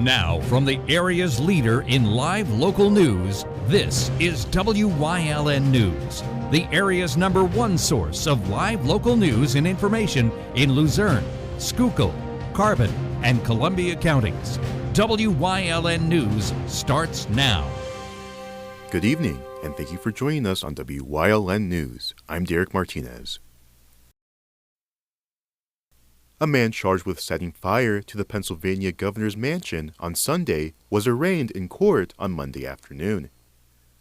Now, from the area's leader in live local news, this is WYLN News, the area's #1 source of live local news and information in Luzerne, Schuylkill, Carbon, and Columbia counties. WYLN News starts now. Good evening, and thank you for joining us on WYLN News. I'm Derek Martinez. A man charged with setting fire to the Pennsylvania governor's mansion on Sunday was arraigned in court on Monday afternoon.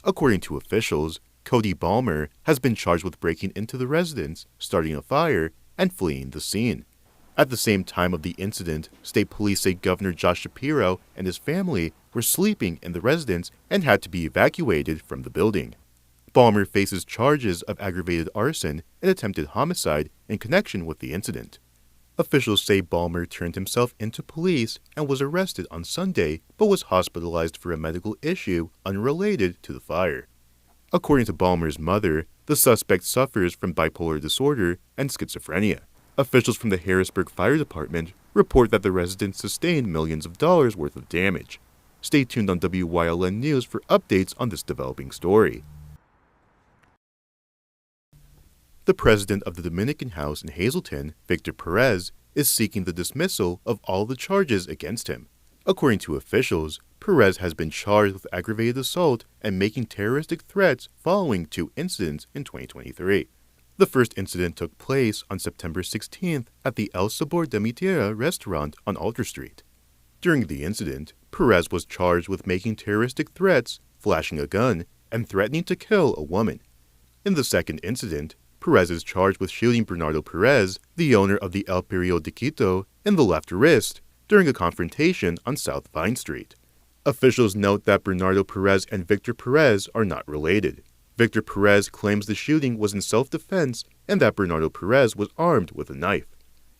According to officials, Cody Balmer has been charged with breaking into the residence, starting a fire, and fleeing the scene. At the same time of the incident, state police say Governor Josh Shapiro and his family were sleeping in the residence and had to be evacuated from the building. Balmer faces charges of aggravated arson and attempted homicide in connection with the incident. Officials say Balmer turned himself into police and was arrested on Sunday, but was hospitalized for a medical issue unrelated to the fire. According to Balmer's mother, the suspect suffers from bipolar disorder and schizophrenia. Officials from the Harrisburg Fire Department report that the residence sustained millions of dollars worth of damage. Stay tuned on WYLN News for updates on this developing story. The president of the Dominican House in Hazleton, Victor Perez, is seeking the dismissal of all the charges against him. According to officials, Perez has been charged with aggravated assault and making terroristic threats following 2 incidents in 2023. The first incident took place on September 16th at the El Sabor de Mi Tierra restaurant on Alter Street. During the incident, Perez was charged with making terroristic threats, flashing a gun, and threatening to kill a woman. In the second incident, Perez is charged with shooting Bernardo Perez, the owner of the El Periodo de Quito, in the left wrist during a confrontation on South Vine Street. Officials note that Bernardo Perez and Victor Perez are not related. Victor Perez claims the shooting was in self-defense and that Bernardo Perez was armed with a knife.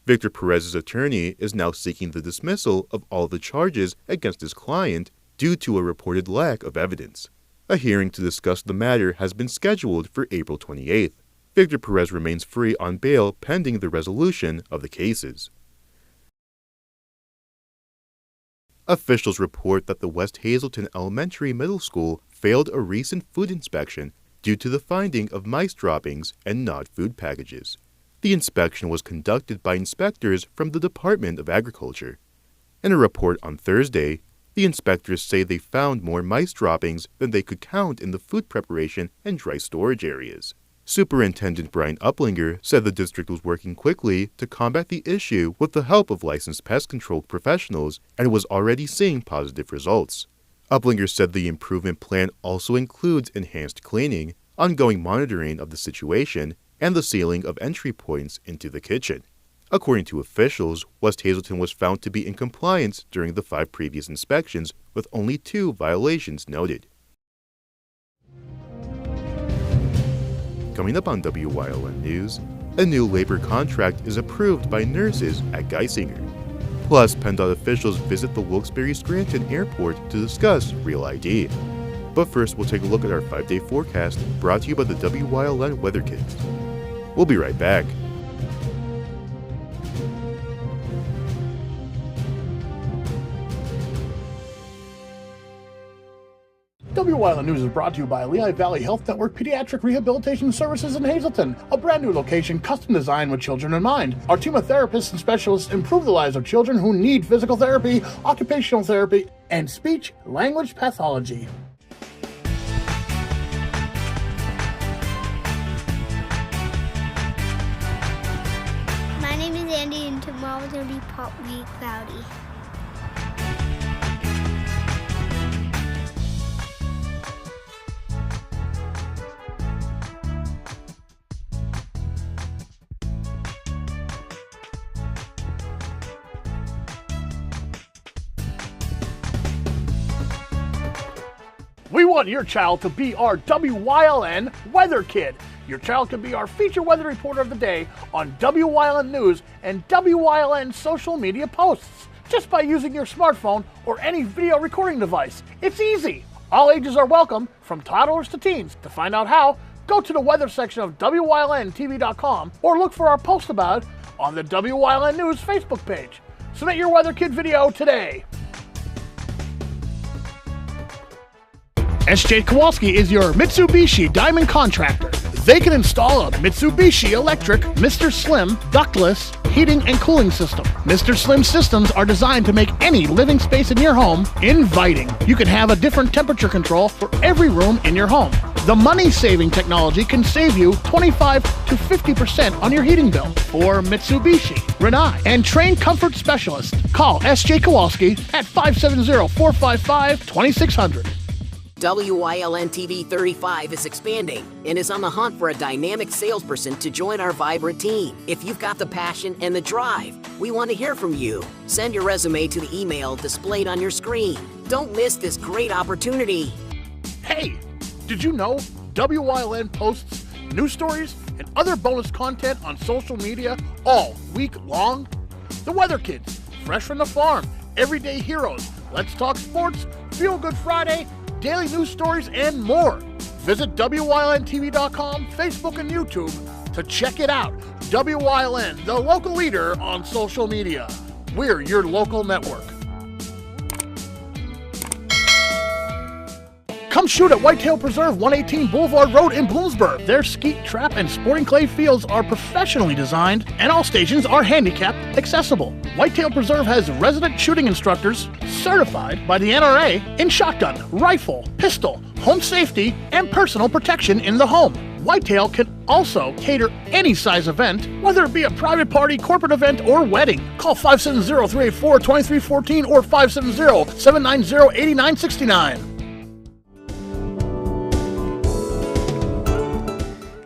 Victor Perez's attorney is now seeking the dismissal of all the charges against his client due to a reported lack of evidence. A hearing to discuss the matter has been scheduled for April 28th. Victor Perez remains free on bail pending the resolution of the cases. Officials report that the West Hazleton Elementary Middle School failed a recent food inspection due to the finding of mice droppings and gnawed food packages. The inspection was conducted by inspectors from the Department of Agriculture. In a report on Thursday, the inspectors say they found more mice droppings than they could count in the food preparation and dry storage areas. Superintendent Brian Uplinger said the district was working quickly to combat the issue with the help of licensed pest control professionals and was already seeing positive results. Uplinger said the improvement plan also includes enhanced cleaning, ongoing monitoring of the situation, and the sealing of entry points into the kitchen. According to officials, West Hazleton was found to be in compliance during the 5 previous inspections, with only 2 violations noted. Coming up on WYLN News, a new labor contract is approved by nurses at Geisinger. Plus, PennDOT officials visit the Wilkes-Barre-Scranton Airport to discuss Real ID. But first, we'll take a look at our 5-day forecast brought to you by the WYLN Weather Kits. We'll be right back. WYLN News is brought to you by Lehigh Valley Health Network Pediatric Rehabilitation Services in Hazleton, a brand new location custom designed with children in mind. Our team of therapists and specialists improve the lives of children who need physical therapy, occupational therapy, and speech-language pathology. My name is Andy, and tomorrow is going to be partly cloudy. We want your child to be our WYLN Weather Kid. Your child can be our feature weather reporter of the day on WYLN News and WYLN social media posts, just by using your smartphone or any video recording device. It's easy. All ages are welcome, from toddlers to teens. To find out how, go to the weather section of WYLNTV.com or look for our post about it on the WYLN News Facebook page. Submit your Weather Kid video today. SJ Kowalski is your Mitsubishi Diamond contractor. They can install a Mitsubishi electric Mr. Slim ductless heating and cooling system. Mr. Slim systems are designed to make any living space in your home inviting. You can have a different temperature control for every room in your home. The money-saving technology can save you 25 to 50% on your heating bill. For Mitsubishi, Renai, and trained comfort specialists, call SJ Kowalski at 570-455-2600. WYLN TV 35 is expanding and is on the hunt for a dynamic salesperson to join our vibrant team. If you've got the passion and the drive, we want to hear from you. Send your resume to the email displayed on your screen. Don't miss this great opportunity. Hey, did you know WYLN posts news stories and other bonus content on social media all week long? The Weather Kids, Fresh from the Farm, Everyday Heroes, Let's Talk Sports, Feel Good Friday, daily news stories, and more. Visit WYLNTV.com, Facebook, and YouTube to check it out. WYLN, the local leader on social media. We're your local network. Come shoot at Whitetail Preserve, 118 Boulevard Road in Bloomsburg. Their skeet, trap, and sporting clay fields are professionally designed, and all stations are handicap accessible. Whitetail Preserve has resident shooting instructors certified by the NRA in shotgun, rifle, pistol, home safety, and personal protection in the home. Whitetail can also cater any size event, whether it be a private party, corporate event, or wedding. Call 570-384-2314 or 570-790-8969.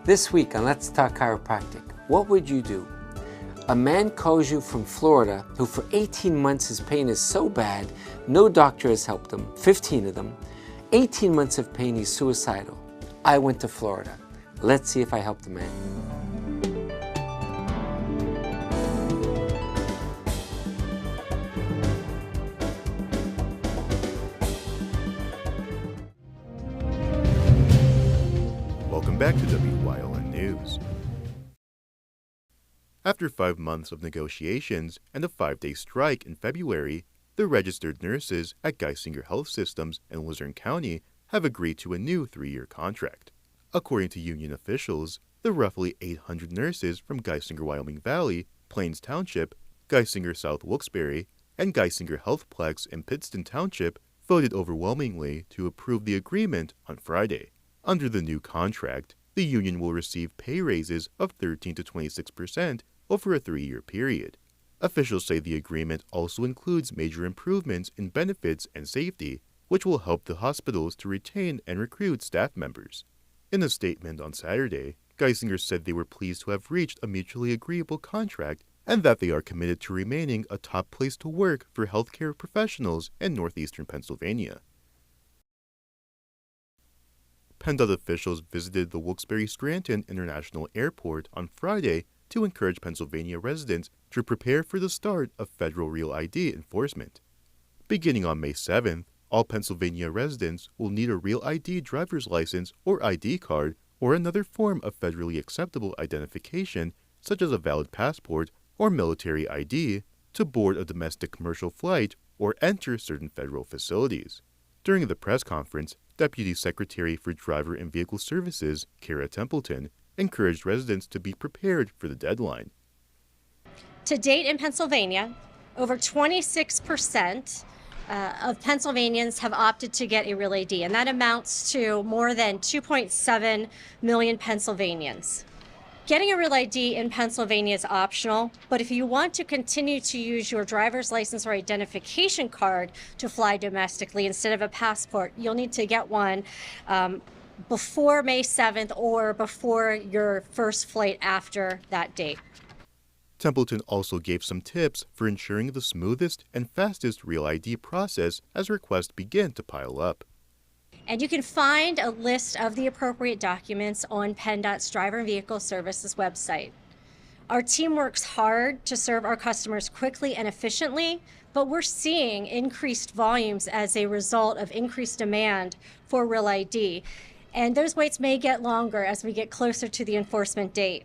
This week on Let's Talk Chiropractic, what would you do? A man calls you from Florida who for 18 months his pain is so bad, no doctor has helped him, 15 of them. 18 months of pain, he's suicidal. I went to Florida. Let's see if I helped the man. Welcome back to WYLN News. After 5 months of negotiations and a 5-day strike in February, the registered nurses at Geisinger Health Systems in Luzerne County have agreed to a new 3-year contract. According to union officials, the roughly 800 nurses from Geisinger Wyoming Valley, Plains Township, Geisinger South Wilkes-Barre, and Geisinger Healthplex in Pittston Township voted overwhelmingly to approve the agreement on Friday. Under the new contract, the union will receive pay raises of 13 to 26% over a 3-year period. Officials say the agreement also includes major improvements in benefits and safety, which will help the hospitals to retain and recruit staff members. In a statement on Saturday, Geisinger said they were pleased to have reached a mutually agreeable contract and that they are committed to remaining a top place to work for healthcare professionals in northeastern Pennsylvania. PennDOT officials visited the Wilkes-Barre-Scranton International Airport on Friday to encourage Pennsylvania residents to prepare for the start of federal Real ID enforcement. Beginning on May 7th, all Pennsylvania residents will need a Real ID driver's license or ID card or another form of federally acceptable identification, such as a valid passport or military ID, to board a domestic commercial flight or enter certain federal facilities. During the press conference, Deputy Secretary for Driver and Vehicle Services, Kara Templeton, encouraged residents to be prepared for the deadline. To date in Pennsylvania, over 26% of Pennsylvanians have opted to get a Real ID, and that amounts to more than 2.7 million Pennsylvanians. Getting a Real ID in Pennsylvania is optional, but if you want to continue to use your driver's license or identification card to fly domestically instead of a passport, you'll need to get one before May 7th or before your first flight after that date. Templeton also gave some tips for ensuring the smoothest and fastest Real ID process as requests begin to pile up. And you can find a list of the appropriate documents on PennDOT's Driver and Vehicle Services website. Our team works hard to serve our customers quickly and efficiently, but we're seeing increased volumes as a result of increased demand for Real ID. And those waits may get longer as we get closer to the enforcement date.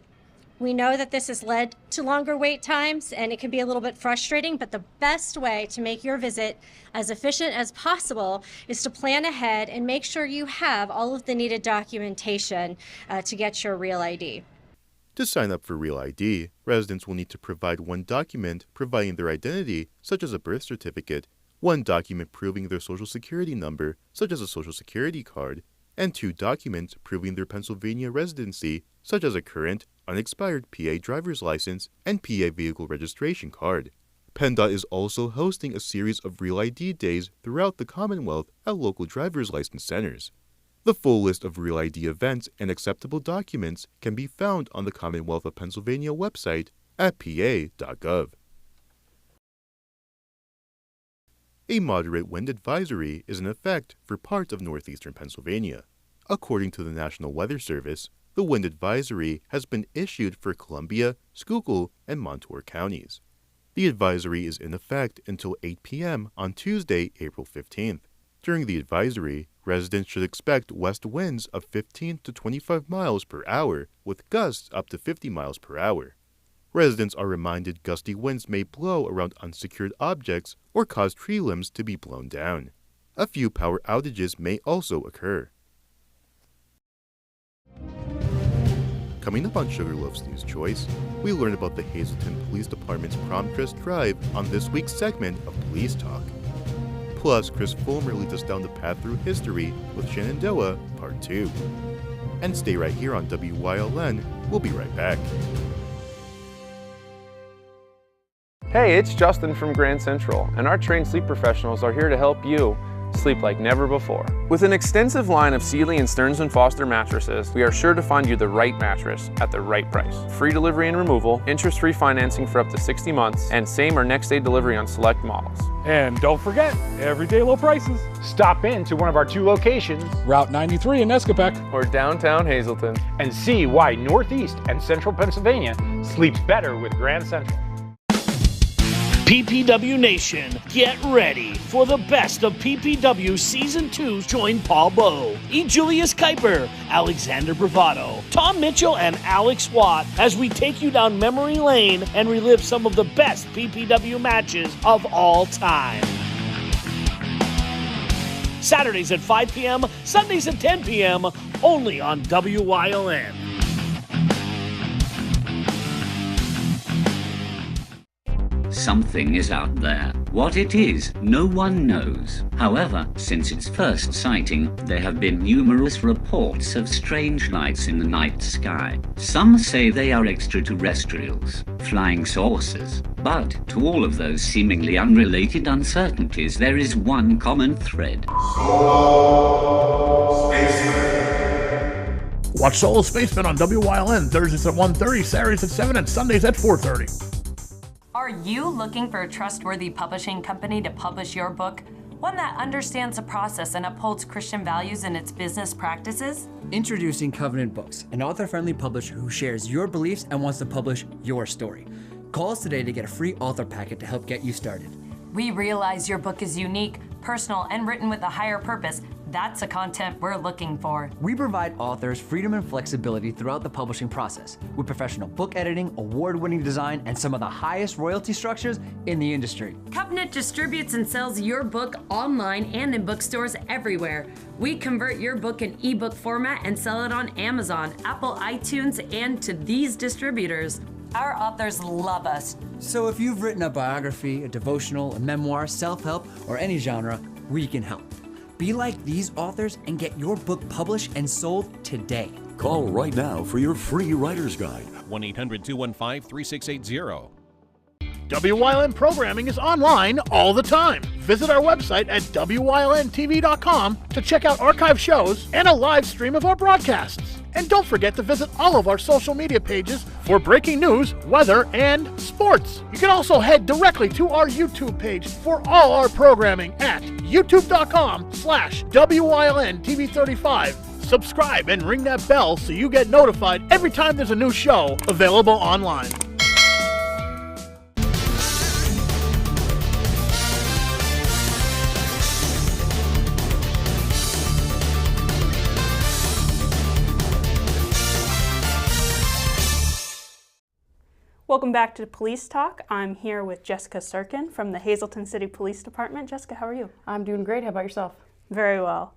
We know that this has led to longer wait times and it can be a little bit frustrating, but the best way to make your visit as efficient as possible is to plan ahead and make sure you have all of the needed documentation to get your Real ID. To sign up for Real ID, residents will need to provide one document providing their identity, such as a birth certificate, one document proving their Social Security number, such as a Social Security card, and two documents proving their Pennsylvania residency, such as a current, unexpired PA driver's license and PA vehicle registration card. PennDOT is also hosting a series of Real ID days throughout the Commonwealth at local driver's license centers. The full list of Real ID events and acceptable documents can be found on the Commonwealth of Pennsylvania website at pa.gov. A moderate wind advisory is in effect for parts of northeastern Pennsylvania. According to the National Weather Service, the wind advisory has been issued for Columbia, Schuylkill, and Montour counties. The advisory is in effect until 8 p.m. on Tuesday, April 15th. During the advisory, residents should expect west winds of 15 to 25 miles per hour with gusts up to 50 miles per hour. Residents are reminded gusty winds may blow around unsecured objects or cause tree limbs to be blown down. A few power outages may also occur. Coming up on Sugarloaf's News Choice, we learn about the Hazleton Police Department's prom dress drive on this week's segment of Police Talk. Plus, Chris Fulmer leads us down the path through history with Shenandoah Part 2. And stay right here on WYLN. We'll be right back. Hey, it's Justin from Grand Central, and our trained sleep professionals are here to help you sleep like never before. With an extensive line of Sealy and Stearns & Foster mattresses, we are sure to find you the right mattress at the right price. Free delivery and removal, interest-free financing for up to 60 months, and same or next day delivery on select models. And don't forget, everyday low prices. Stop in to one of our two locations, Route 93 in Escapec Or downtown Hazleton. and see why Northeast and Central Pennsylvania sleeps better with Grand Central. PPW Nation, get ready for the best of PPW Season 2. Join Paul Bowe, E. Julius Kuiper, Alexander Bravado, Tom Mitchell, and Alex Watt as we take you down memory lane and relive some of the best PPW matches of all time. Saturdays at 5 p.m., Sundays at 10 p.m., only on WYLN. Something is out there. What it is, no one knows. However, since its first sighting, there have been numerous reports of strange lights in the night sky. Some say they are extraterrestrials, flying saucers. But to all of those seemingly unrelated uncertainties, there is one common thread. Watch Solo Spaceman on WYLN Thursdays at 1:30, Saturdays at 7, and Sundays at 4:30. Are you looking for a trustworthy publishing company to publish your book? One that understands the process and upholds Christian values in its business practices? Introducing Covenant Books, an author-friendly publisher who shares your beliefs and wants to publish your story. Call us today to get a free author packet to help get you started. We realize your book is unique, personal, and written with a higher purpose. That's the content we're looking for. We provide authors freedom and flexibility throughout the publishing process with professional book editing, award-winning design, and some of the highest royalty structures in the industry. Covenant distributes and sells your book online and in bookstores everywhere. We convert your book in ebook format and sell it on Amazon, Apple iTunes, and to these distributors. Our authors love us. So if you've written a biography, a devotional, a memoir, self-help, or any genre, we can help. Be like these authors and get your book published and sold today. Call right now for your free writer's guide. 1-800-215-3680. WYLN programming is online all the time. Visit our website at WYLNTV.com to check out archive shows and a live stream of our broadcasts. And don't forget to visit all of our social media pages for breaking news, weather, and sports. You can also head directly to our YouTube page for all our programming at youtube.com/WYLNTV35. Subscribe and ring that bell so you get notified every time there's a new show available online. Welcome back to Police Talk. I'm here with Jessica Sirkin from the Hazleton City Police Department. Jessica, how are you? I'm doing great. How about yourself? Very well.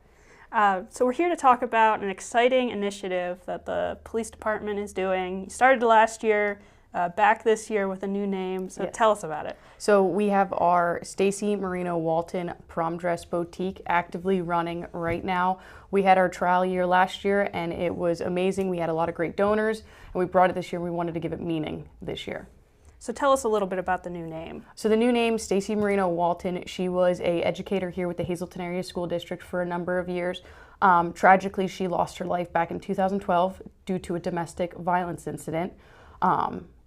So we're here to talk about an exciting initiative that the police department is doing. You started last year, back this year with a new name, so Yes. Tell us about it. So we have our Stacy Marino Walton Prom Dress Boutique actively running right now. We had our trial year last year and it was amazing. We had a lot of great donors and we brought it this year. We wanted to give it meaning this year. So tell us a little bit about the new name. So the new name, Stacy Marino Walton, she was an educator here with the Hazleton Area School District for a number of years. Tragically, she lost her life back in 2012 due to a domestic violence incident.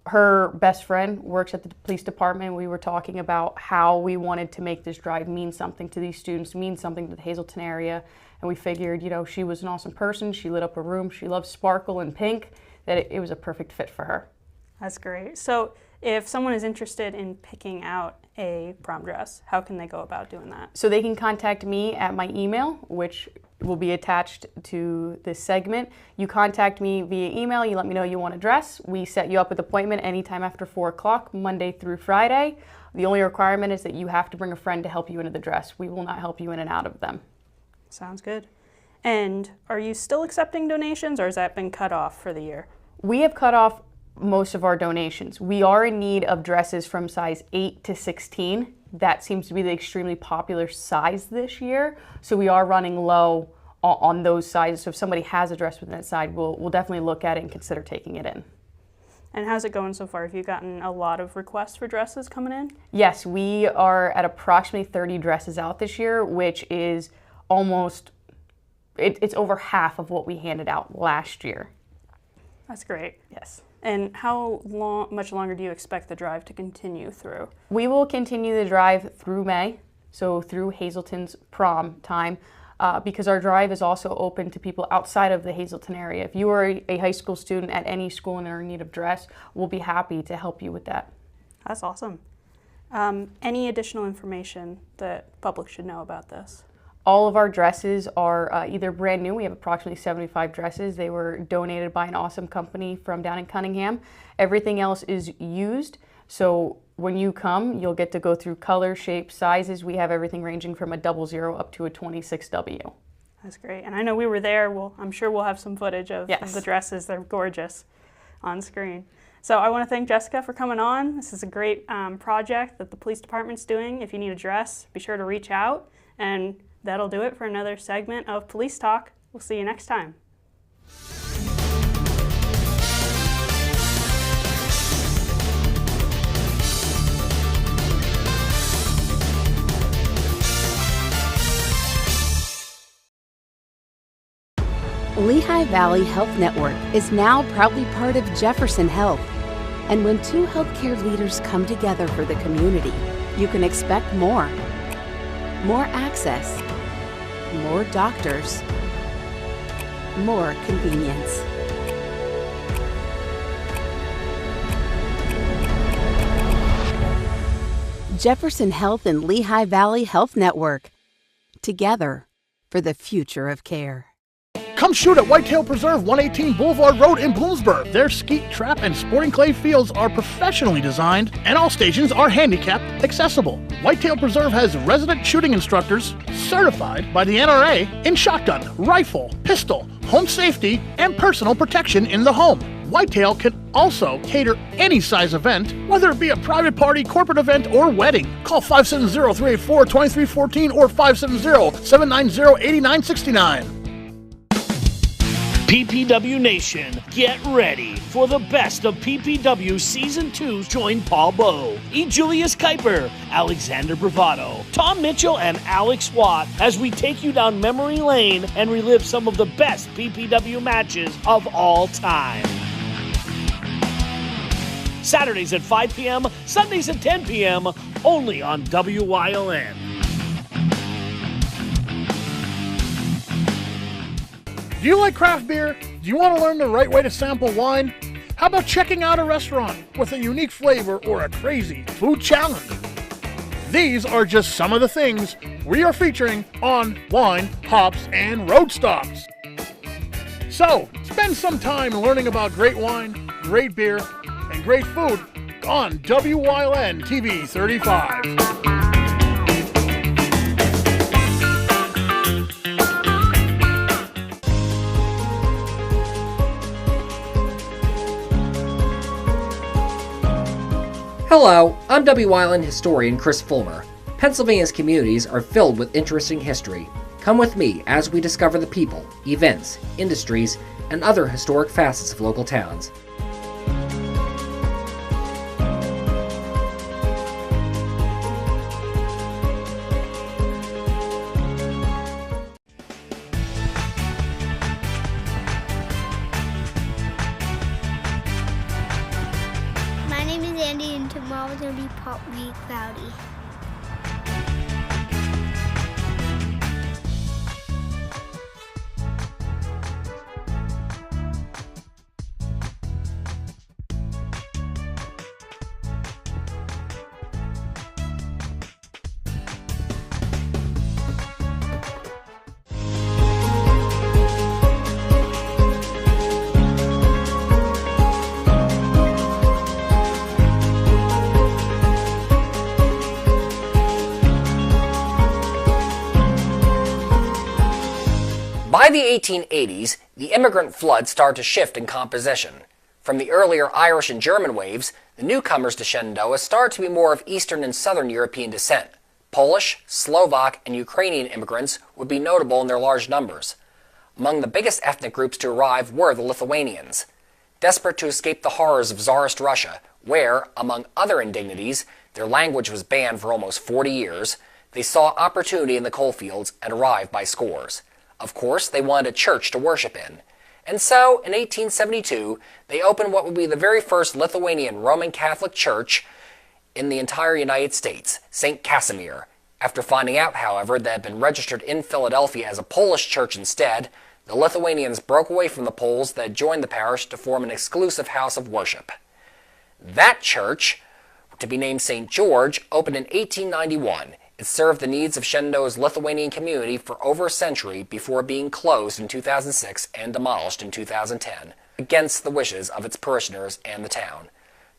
Her best friend works at the police department. We were talking about how we wanted to make this drive mean something to these students, mean something to the Hazleton area. And we figured, you know, she was an awesome person. She lit up a room. She loves sparkle and pink, that it was a perfect fit for her. That's great. So if someone is interested in picking out a prom dress, how can they go about doing that? So they can contact me at my email, which will be attached to this segment. You contact me via email, you let me know you want a dress. We set you up with an appointment anytime after 4 o'clock, Monday through Friday. The only requirement is that you have to bring a friend to help you into the dress. We will not help you in and out of them. Sounds good. And are you still accepting donations or has that been cut off for the year? We have cut off most of our donations. We are in need of dresses from size 8 to 16. That seems to be the extremely popular size this year. So we are running low on those sizes. So if somebody has a dress within that size, we'll definitely look at it and consider taking it in. And how's it going so far? Have you gotten a lot of requests for dresses coming in? Yes, we are at approximately 30 dresses out this year, which is almost, it's over half of what we handed out last year. That's great. Yes. And how much longer do you expect the drive to continue through? We will continue the drive through May, so through Hazleton's prom time, because our drive is also open to people outside of the Hazleton area. If you are a high school student at any school and are in need of dress, we'll be happy to help you with that. That's awesome. Any additional information that public should know about this? All of our dresses are either brand new. We have approximately 75 dresses. They were donated by an awesome company from down in Cunningham. Everything else is used. So when you come, you'll get to go through color, shape, sizes. We have everything ranging from a 00 up to a 26W. That's great. And I know we were there. I'm sure we'll have some footage of the dresses. They're gorgeous on screen. So I want to thank Jessica for coming on. This is a great project that the police department's doing. If you need a dress, be sure to reach out. And that'll do it for another segment of Police Talk. We'll see you next time. Lehigh Valley Health Network is now proudly part of Jefferson Health. And when two healthcare leaders come together for the community, you can expect more. More access, more doctors, more convenience. Jefferson Health and Lehigh Valley Health Network. Together for the future of care. Come shoot at Whitetail Preserve, 118 Boulevard Road in Bloomsburg. Their skeet, trap, and sporting clay fields are professionally designed, and all stations are handicap accessible. Whitetail Preserve has resident shooting instructors certified by the NRA in shotgun, rifle, pistol, home safety, and personal protection in the home. Whitetail can also cater any size event, whether it be a private party, corporate event, or wedding. Call 570-384-2314 or 570-790-8969. PPW Nation, get ready for the best of PPW Season 2. Join Paul Bowe, E. Julius Kuiper, Alexander Bravado, Tom Mitchell, and Alex Watt as we take you down memory lane and relive some of the best PPW matches of all time. Saturdays at 5 p.m., Sundays at 10 p.m., only on WYLN. Do you like craft beer? Do you want to learn the right way to sample wine? How about checking out a restaurant with a unique flavor or a crazy food challenge? These are just some of the things we are featuring on Wine, Hops, and Road Stops. So, spend some time learning about great wine, great beer, and great food on WYLN TV 35. Hello, I'm Wyln historian Chris Fulmer. Pennsylvania's communities are filled with interesting history. Come with me as we discover the people, events, industries, and other historic facets of local towns. My name is Andy, and tomorrow is going to be partly cloudy. By the 1880s, the immigrant flood started to shift in composition. From the earlier Irish and German waves, the newcomers to Shenandoah started to be more of Eastern and Southern European descent. Polish, Slovak, and Ukrainian immigrants would be notable in their large numbers. Among the biggest ethnic groups to arrive were the Lithuanians. Desperate to escape the horrors of Tsarist Russia, where, among other indignities, their language was banned for almost 40 years, they saw opportunity in the coalfields and arrived by scores. Of course, they wanted a church to worship in. And so, in 1872, they opened what would be the very first Lithuanian Roman Catholic church in the entire United States, St. Casimir. After finding out, however, that it had been registered in Philadelphia as a Polish church instead, the Lithuanians broke away from the Poles that had joined the parish to form an exclusive house of worship. That church, to be named St. George, opened in 1891. It served the needs of Shenandoah's Lithuanian community for over a century before being closed in 2006 and demolished in 2010, against the wishes of its parishioners and the town.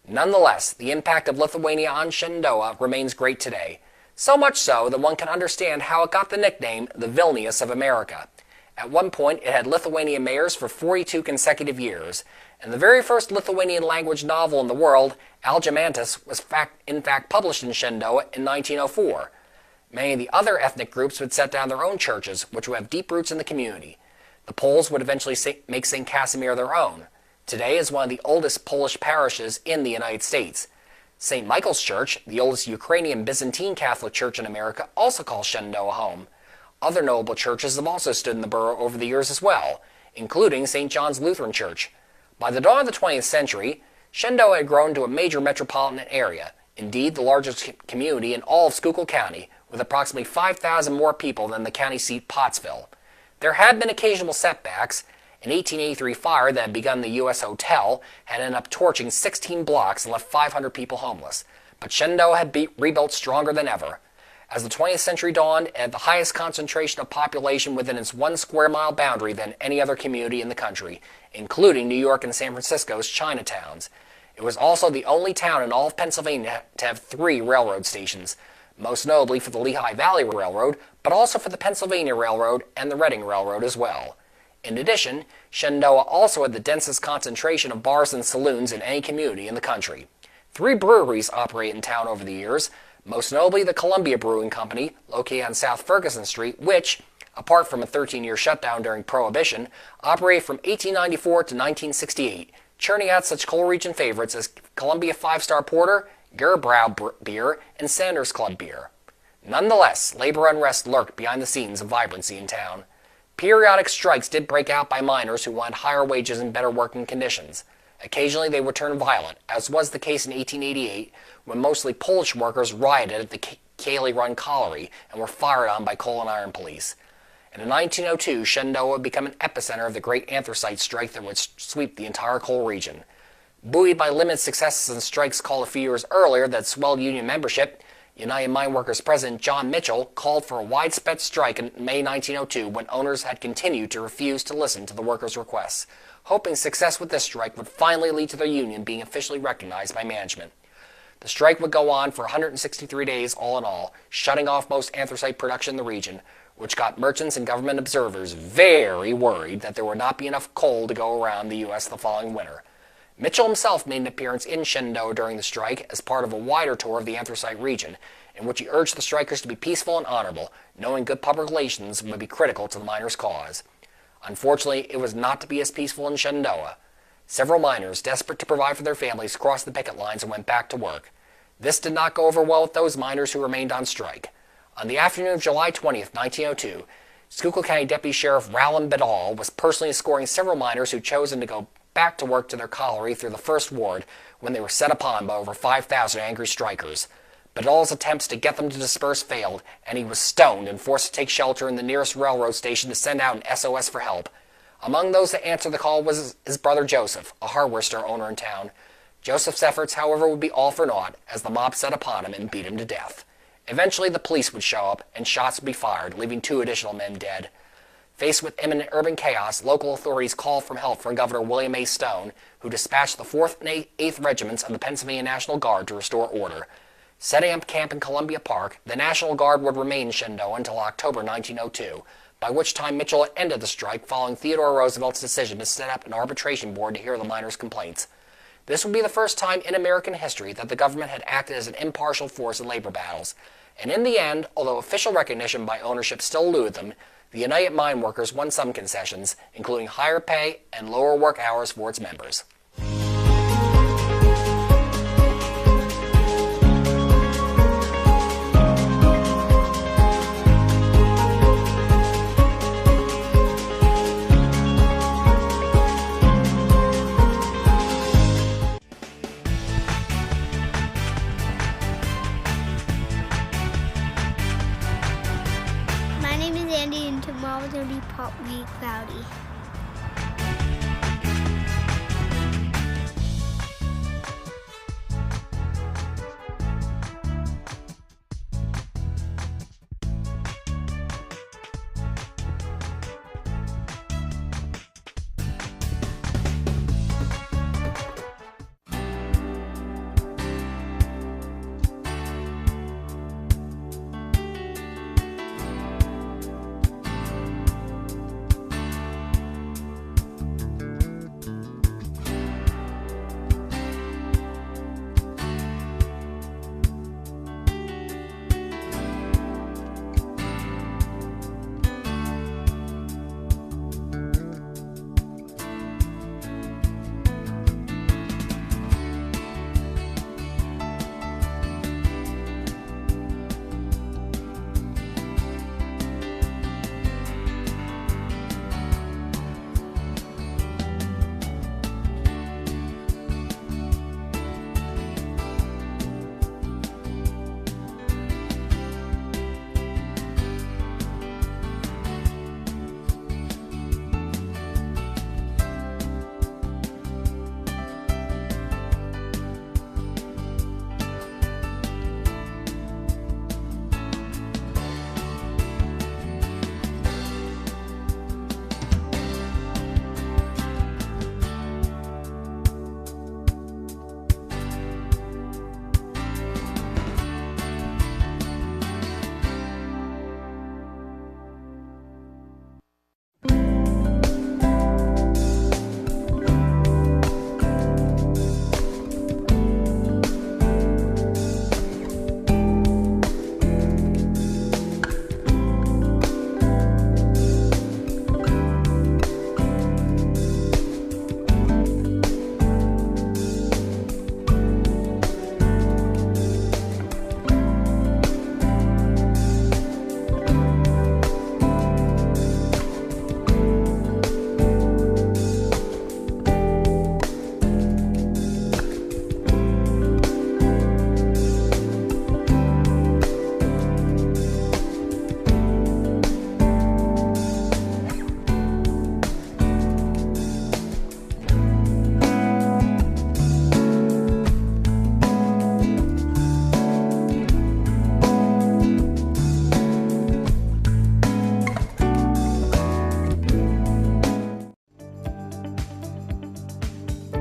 Nonetheless, the impact of Lithuania on Shenandoah remains great today, so much so that one can understand how it got the nickname the Vilnius of America. At one point, it had Lithuanian mayors for 42 consecutive years, and the very first Lithuanian language novel in the world, Algimantas, was in fact published in Shenandoah in 1904. Many of the other ethnic groups would set down their own churches, which would have deep roots in the community. The Poles would eventually make St. Casimir their own. Today is one of the oldest Polish parishes in the United States. St. Michael's Church, the oldest Ukrainian Byzantine Catholic church in America, also calls Shenandoah home. Other notable churches have also stood in the borough over the years as well, including St. John's Lutheran Church. By the dawn of the 20th century, Shenandoah had grown to a major metropolitan area, indeed the largest community in all of Schuylkill County, with approximately 5,000 more people than the county seat Pottsville. There had been occasional setbacks. An 1883 fire that had begun the U.S. Hotel had ended up torching 16 blocks and left 500 people homeless. But Shenandoah had rebuilt stronger than ever. As the 20th century dawned, it had the highest concentration of population within its 1 square mile boundary than any other community in the country, including New York and San Francisco's Chinatowns. It was also the only town in all of Pennsylvania to have 3 railroad stations, most notably for the Lehigh Valley Railroad, but also for the Pennsylvania Railroad and the Reading Railroad as well. In addition, Shenandoah also had the densest concentration of bars and saloons in any community in the country. 3 breweries operate in town over the years, most notably the Columbia Brewing Company, located on South Ferguson Street, which, apart from a 13-year shutdown during Prohibition, operated from 1894 to 1968, churning out such coal region favorites as Columbia 5-Star Porter, Gerbrau beer, and Sanders Club beer. Nonetheless, labor unrest lurked behind the scenes of vibrancy in town. Periodic strikes did break out by miners who wanted higher wages and better working conditions. Occasionally they would turn violent, as was the case in 1888, when mostly Polish workers rioted at the Cayley Run Colliery and were fired on by coal and iron police. And in 1902, Shenandoah would become an epicenter of the great anthracite strike that would sweep the entire coal region. Buoyed by limited successes in strikes called a few years earlier that swelled union membership, United Mine Workers President John Mitchell called for a widespread strike in May 1902 when owners had continued to refuse to listen to the workers' requests, hoping success with this strike would finally lead to their union being officially recognized by management. The strike would go on for 163 days all in all, shutting off most anthracite production in the region, which got merchants and government observers very worried that there would not be enough coal to go around the U.S. the following winter. Mitchell himself made an appearance in Shenandoah during the strike as part of a wider tour of the anthracite region, in which he urged the strikers to be peaceful and honorable, knowing good public relations would be critical to the miners' cause. Unfortunately, it was not to be as peaceful in Shenandoah. Several miners, desperate to provide for their families, crossed the picket lines and went back to work. This did not go over well with those miners who remained on strike. On the afternoon of July 20th, 1902, Schuylkill County Deputy Sheriff Wyln was personally escorting several miners who'd chosen to go back to work to their colliery through the First Ward when they were set upon by over 5,000 angry strikers. But all his attempts to get them to disperse failed, and he was stoned and forced to take shelter in the nearest railroad station to send out an SOS for help. Among those that answered the call was his brother Joseph, a hardware store owner in town. Joseph's efforts, however, would be all for naught, as the mob set upon him and beat him to death. Eventually, the police would show up, and shots would be fired, leaving 2 additional men dead. Faced with imminent urban chaos, local authorities called for help from Governor William A. Stone, who dispatched the 4th and 8th Regiments of the Pennsylvania National Guard to restore order. Setting up camp in Columbia Park, the National Guard would remain in Shenandoah until October 1902, by which time Mitchell had ended the strike following Theodore Roosevelt's decision to set up an arbitration board to hear the miners' complaints. This would be the first time in American history that the government had acted as an impartial force in labor battles. And in the end, although official recognition by ownership still eluded them, the United Mine Workers won some concessions, including higher pay and lower work hours for its members. My name is Andy, and tomorrow is going to be partly cloudy.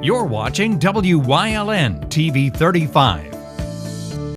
You're watching WYLN TV 35.